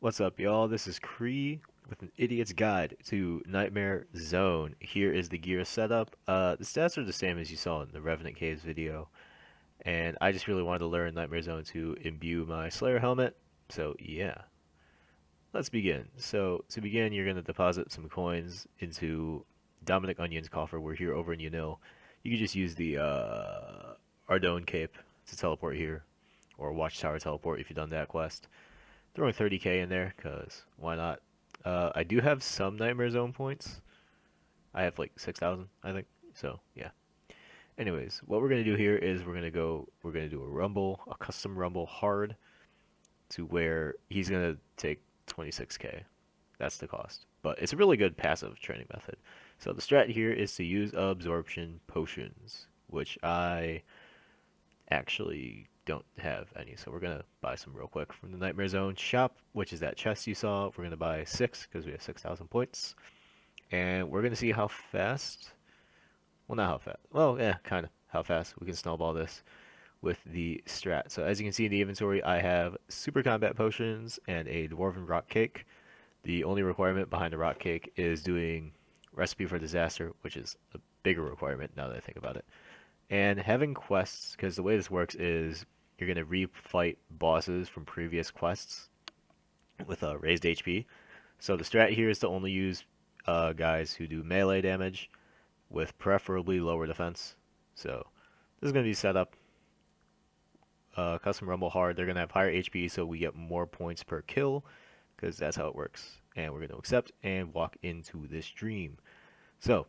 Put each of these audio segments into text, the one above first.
What's up, y'all? This is Cree with an idiot's guide to Nightmare Zone. Here is the gear setup. The stats are the same as you saw in the Revenant Caves video, and I just really wanted to learn Nightmare Zone to imbue my Slayer helmet. So yeah, let's begin. So to begin, you're gonna deposit some coins into Dominic Onion's coffer. We're here over in Yanil. You can just use the Ardone cape to teleport here, or Watchtower teleport if you've done that quest. Throwing 30k in there, because why not? I do have some Nightmare Zone points. I have like 6,000, I think. So, yeah. Anyways, what we're going to do here is we're going to do a rumble, a custom rumble hard, to where he's going to take 26k. That's the cost. But it's a really good passive training method. So the strat here is to use absorption potions, which I actually don't have any, so we're gonna buy some real quick from the Nightmare Zone shop, which is that chest you saw. We're gonna buy 6 because we have 6,000 points, and we're gonna see how fast. Well, not how fast. Well, yeah, kind of how fast we can snowball this with the strat. So as you can see in the inventory, I have super combat potions and a dwarven rock cake. The only requirement behind the rock cake is doing recipe for disaster, which is a bigger requirement now that I think about it. And having quests, because the way this works is you're going to refight bosses from previous quests with raised HP. So the strat here is to only use guys who do melee damage with preferably lower defense. So this is going to be set up custom rumble hard. They're going to have higher HP, so we get more points per kill, because that's how it works. And we're going to accept and walk into this dream. So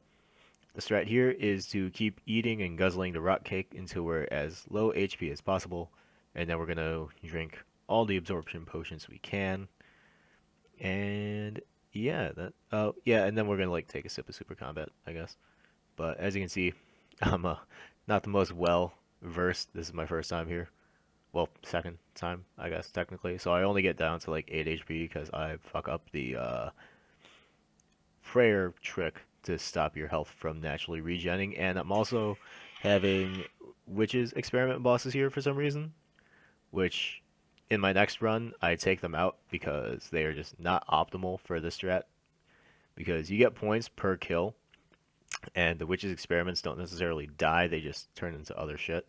the strat here is to keep eating and guzzling the rock cake until we're as low HP as possible, and then we're gonna drink all the absorption potions we can. And yeah, and then we're gonna like take a sip of super combat, I guess. But as you can see, I'm not the most well versed. This is my first time here. Well, second time, I guess technically. So I only get down to like 8 HP because I fuck up the prayer trick to stop your health from naturally regenerating. And I'm also having witches experiment bosses here for some reason, which in my next run I take them out because they are just not optimal for this strat. Because you get points per kill, and the witches experiments don't necessarily die; they just turn into other shit.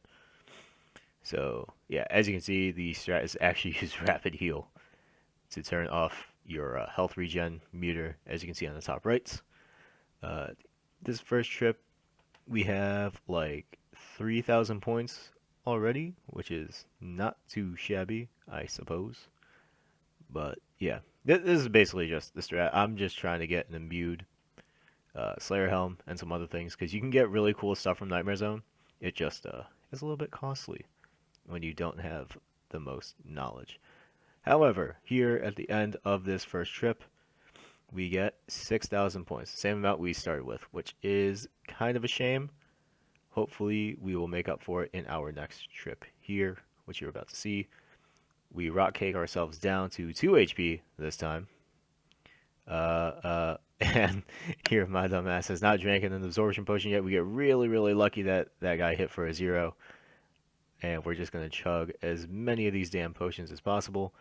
So yeah, as you can see, the strat is actually use rapid heal to turn off your health regen meter, as you can see on the top right. Uh, this first trip, we have like 3,000 points already, which is not too shabby, I suppose. But yeah, this is basically just the strat. I'm just trying to get an imbued Slayer Helm and some other things, because you can get really cool stuff from Nightmare Zone. It just is a little bit costly when you don't have the most knowledge. However, here at the end of this first trip, we get 6,000 points, the same amount we started with, which is kind of a shame. Hopefully, we will make up for it in our next trip here, which you're about to see. We rock cake ourselves down to 2 HP this time. And here my dumbass has not drank an absorption potion yet. We get really, really lucky that that guy hit for a 0. And we're just going to chug as many of these damn potions as possible.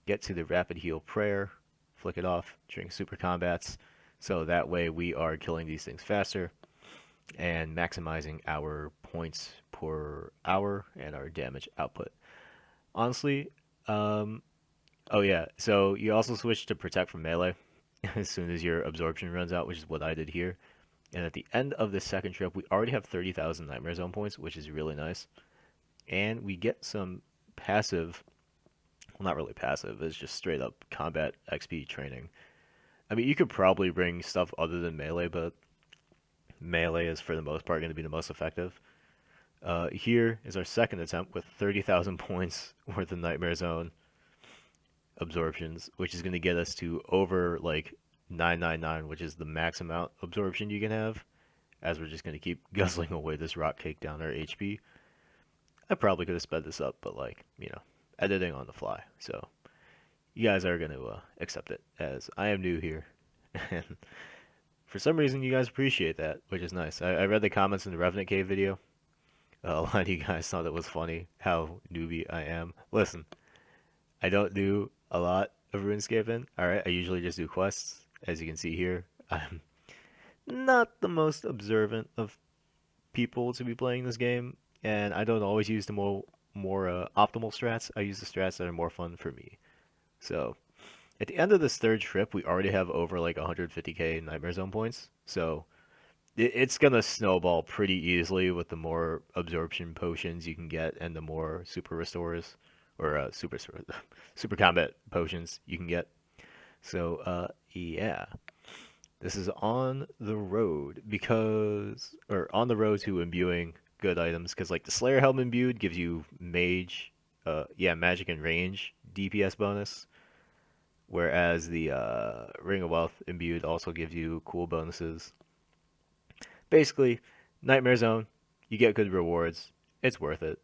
Get to the rapid heal prayer, flick it off, drink super combats, so that way we are killing these things faster and maximizing our points per hour and our damage output. Honestly, oh yeah, so you also switch to protect from melee as soon as your absorption runs out, which is what I did here. And at the end of this second trip, we already have 30,000 Nightmare Zone points, which is really nice. And we get some passive, well, not really passive, it's just straight up combat XP training. I mean, you could probably bring stuff other than melee, but melee is for the most part going to be the most effective. Here is our second attempt with 30,000 points worth of Nightmare Zone absorptions, which is going to get us to over like 999, which is the max amount absorption you can have, as we're just going to keep guzzling away this rock cake down our HP. I probably could have sped this up, but like, editing on the fly. So you guys are going to accept it, as I am new here. And for some reason, you guys appreciate that, which is nice. I read the comments in the Revenant Cave video. A lot of you guys thought it was funny how newbie I am. Listen, I don't do a lot of RuneScape in. Alright, I usually just do quests, as you can see here. I'm not the most observant of people to be playing this game, and I don't always use the more optimal strats. I use the strats that are more fun for me. So at the end of this third trip, we already have over like 150k Nightmare Zone points. So it's gonna snowball pretty easily with the more absorption potions you can get and the more super restores or super combat potions you can get. So yeah, this is on the road on the road to imbuing good items because like the Slayer Helm imbued gives you magic and range DPS bonus, whereas the Ring of Wealth imbued also gives you cool bonuses. Basically, Nightmare Zone, you get good rewards. It's worth it.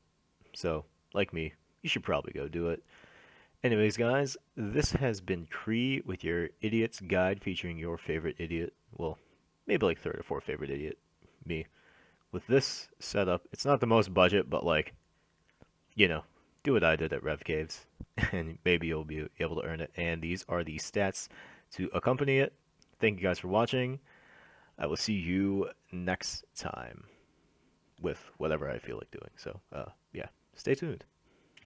So, like me, you should probably go do it. Anyways, guys, this has been Cree with your Idiot's Guide featuring your favorite idiot. Well, maybe like third or fourth favorite idiot. Me. With this setup, it's not the most budget, but like, you know, do what I did at Rev Caves, and maybe you'll be able to earn it. And these are the stats to accompany it. Thank you guys for watching. I will see you next time with whatever I feel like doing. So, yeah, stay tuned.